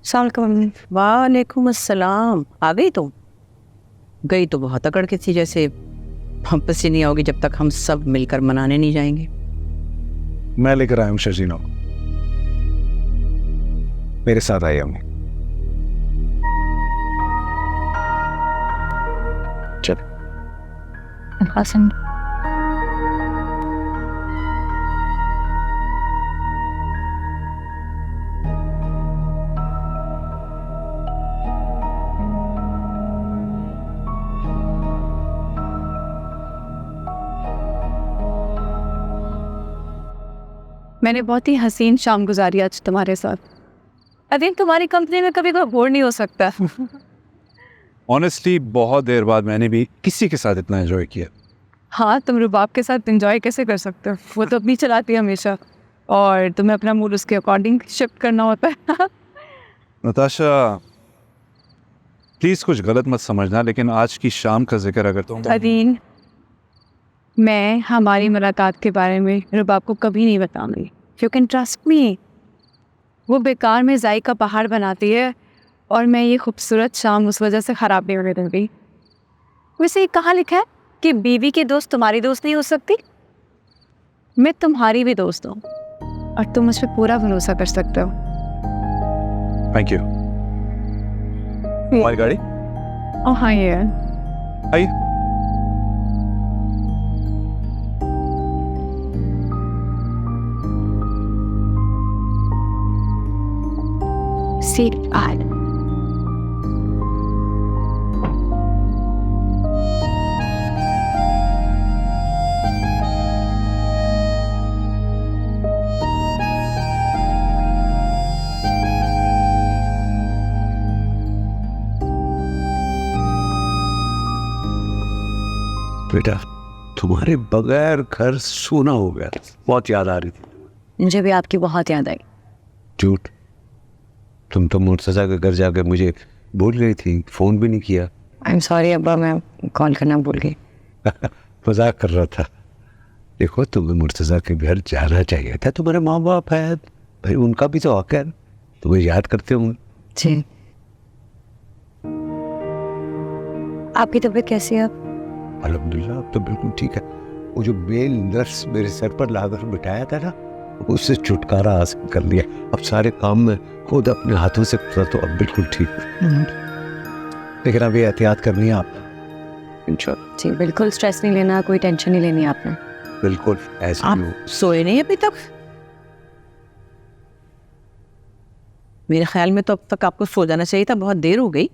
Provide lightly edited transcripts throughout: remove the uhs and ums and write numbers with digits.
सलाम। वालेकुम अस्सलाम। आ गई तुम? गई तो बहुत अकड़ के थी, जैसे वापस ही नहीं आओगी जब तक हम सब मिलकर मनाने नहीं जाएंगे। मैं लेकर आया हूँ शर्जीना को, मेरे साथ आई हमने। चल हसन मैंने बहुत ही हसीन शाम गुजारी आज तुम्हारे साथ। आई थिंक तुम्हारी कंपनी में कभी कोई बोर नहीं हो सकता। ऑनेस्टली बहुत देर बाद मैंने भी किसी के साथ इतना एंजॉय किया। हाँ, तुम रुबाब के साथ एंजॉय कैसे कर सकते हो? वो तो अपनी चलाती है हमेशा और तुम्हें अपना मूड उसके अकॉर्डिंग शिफ्ट करना होता है। नताशा प्लीज कुछ गलत मत समझना, लेकिन आज की शाम का जिक्र अगर तुम अदीन, मैं हमारी मुलाकात के बारे में रुबाब को कभी नहीं बताऊंगी। You can trust me. वो बेकार में जाई का पहाड़ बनाती है और मैं ये खूबसूरत शाम उस वजह से ख़राब नहीं होने दूँगी। वैसे ये कहाँ लिखा है कि बीवी के दोस्त तुम्हारी दोस्त नहीं हो सकती? मैं तुम्हारी भी दोस्त हूँ और तुम मुझ पर पूरा भरोसा कर सकते हो। Thank you. हमारी गाड़ी ओह हाँ, ये आइए। सीट आड। बेटा तुम्हारे बगैर घर सूना हो गया, बहुत याद आ रही थी। मुझे भी आपकी बहुत याद आई। झूठ, तुम तो मुर्तजा के घर जाकर मुझे भूल गई थी, फोन भी नहीं किया। आई एम सॉरी अब्बा, मैं कॉल करना भूल गई। मजाक कर रहा था। देखो तुम्हें मुर्तजा के घर जाना चाहिए था, तुम्हारे माँ बाप है भाई, उनका भी तो हक है, तुम्हें याद करते होंगे। जी। आपकी तबीयत कैसी है? अल्हम्दुलिल्लाह अब तो बिल्कुल ठीक है। वो जो मेल नर्स मेरे सर पर लाकर बिठाया था ना, उससे छुटकारा हासिल कर लिया। अब सारे काम में खुद अपने हाथों से करता, तो अब बिल्कुल ठीक है। लेकिन अभी एहतियात करनी है आप इंशाल्लाह। जी बिल्कुल, स्ट्रेस नहीं लेना, कोई टेंशन नहीं लेनी आपने। बिल्कुल ऐसे ही हो। आप सोए नहीं अभी तक? मेरे ख्याल में तो अब तक आपको सो जाना चाहिए था, बहुत देर हो गई।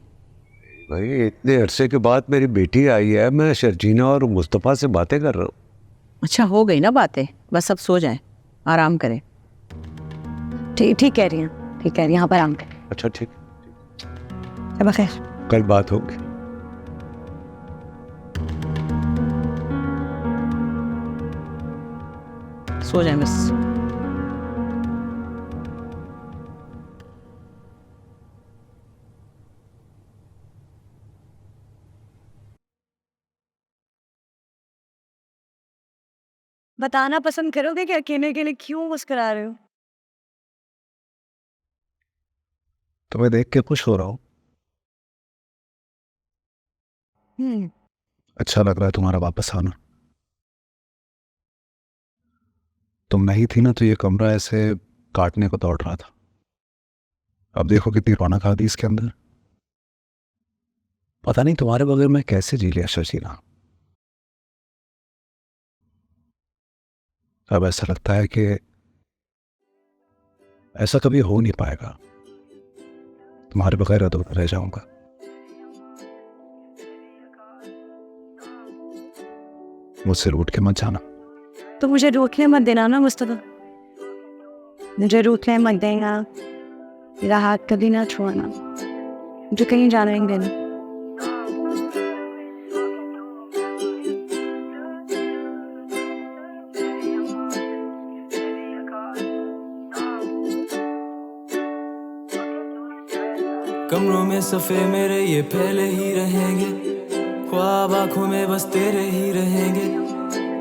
भाई इतने अरसे के बाद मेरी बेटी आई है, मैं शर्जीना और मुस्तफ़ा से बातें कर रहा हूँ। अच्छा हो गई ना बातें, बस अब सो जाएं, आराम करें। ठीक कह रही हैं, ठीक कह रही हैं, यहाँ पर आराम करें। अच्छा ठीक, अब खैर कल बात होगी। सो जाएं बस। बताना पसंद करोगे कि अकेले के लिए क्यों मुस्कुरा रहे हो? तुम्हें देख के खुश हो रहा हूँ। अच्छा लग रहा है तुम्हारा वापस आना। तुम नहीं थी ना तो ये कमरा ऐसे काटने को दौड़ रहा था। अब देखो कितनी रौनक आ गई इसके अंदर। पता नहीं तुम्हारे बगैर मैं कैसे जी लिया शर्जीना। अब ऐसा लगता है कि ऐसा कभी हो नहीं पाएगा, तुम्हारे बगैर अधूरा रह जाऊंगा। मुझसे रूठ के मत जाना। तो मुझे रोकने मत देना ना मुस्तफा, मुझे रोकने मत देना, मेरा हाथ कभी ना छोड़ना, मुझे कहीं जाना ही नहीं देना। कमरों में सफ़े मेरे ये पहले ही रहेंगे, ख्वाब आँखों में बस तेरे ही रहेंगे।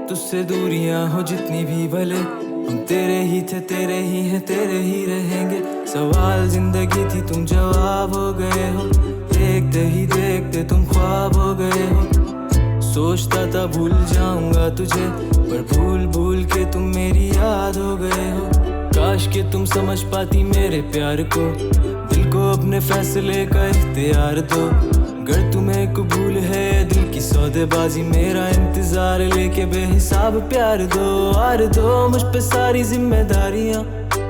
तुझसे दूरियां हो जितनी भी भले, हम तेरे ही थे, तेरे ही हैं, तेरे ही रहेंगे। सवाल जिंदगी थी, तुम जवाब कि तुम समझ पाती मेरे प्यार को। दिल को अपने फैसले का इख्तियार दो। अगर तुम्हें कबूल है दिल की सौदेबाजी, मेरा इंतजार लेके बेहिसाब प्यार दो। आर दो मुझ पे सारी जिम्मेदारियां,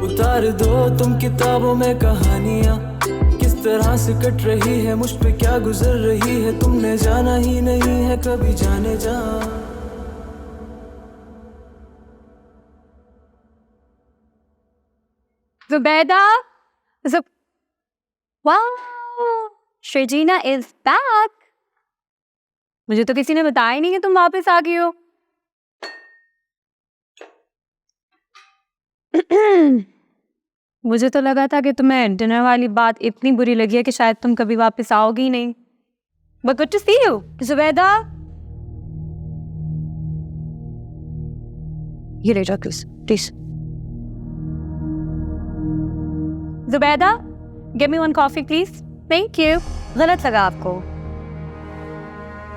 उतार दो तुम किताबों में कहानियां। किस तरह से कट रही है मुझ पे क्या गुजर रही है, तुमने जाना ही नहीं है कभी जाने जा। Zubeda, Zub, wow, Shregina is back. मुझे तो किसी ने बताया ही नहीं कि तुम वापस आ गई हो। मुझे तो लगा था कि तुम्हें डिनर वाली बात इतनी बुरी लगी है कि शायद तुम कभी वापस आओगी नहीं। But good to see you, Zubeda. ये ले जाओ please. Zubeda, give me one coffee please. Thank you. गलत लगा आपको?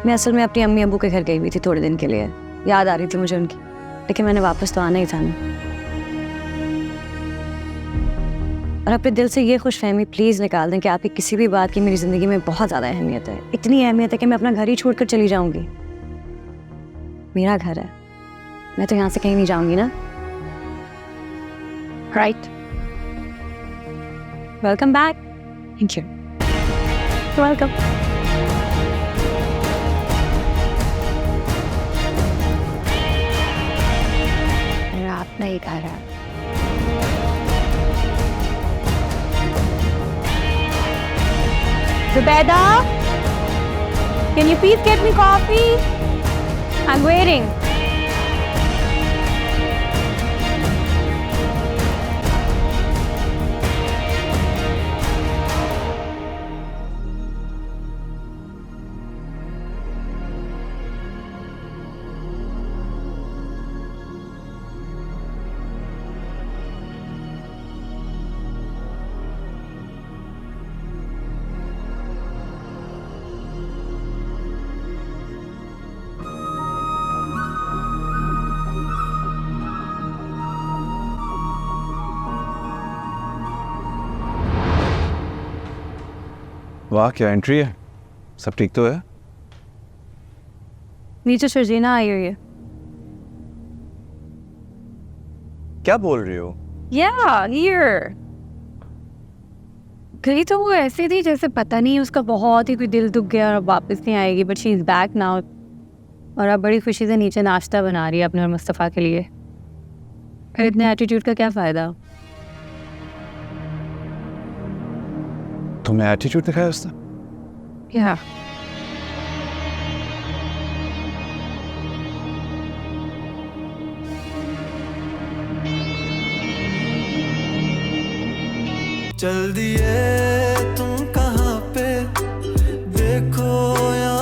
मैं असल में अपनी अम्मी अब्बू के घर गई हुई थी थोड़े दिन के लिए। याद आ रही थी मुझे उनकी, लेकिन मैंने वापस तो आना ही था ना। और अपने दिल से ये खुशफहमी प्लीज़ निकाल दें कि आपकी किसी भी बात की मेरी ज़िंदगी में बहुत ज़्यादा अहमियत है। इतनी अहमियत है कि मैं अपना घर ही छोड़कर चली जाऊंगी। मेरा घर है, मैं तो यहाँ से कहीं नहीं जाऊंगी ना। Right. Welcome back. Thank you. You're welcome. मेरा अपना ही घर है। Zubeda, can you please get me coffee? I'm waiting. वाह क्या एंट्री है, सब ठीक तो है? नीचे शर्जीना आई हुई है। क्या बोल रही हो? Yeah, here. गई तो वो ऐसे थी जैसे पता नहीं उसका बहुत ही कोई दिल दुख गया और अब वापस नहीं आएगी, but she is back now. और अब बड़ी खुशी से नीचे नाश्ता बना रही है अपने और मुस्तफ़ा के लिए। फिर इतने एटीट्यूड का क्या फ़ायदा? तुमने एटीट्यूड दिखाया उसने? क्या? चल दिए तुम कहाँ पे, देखो या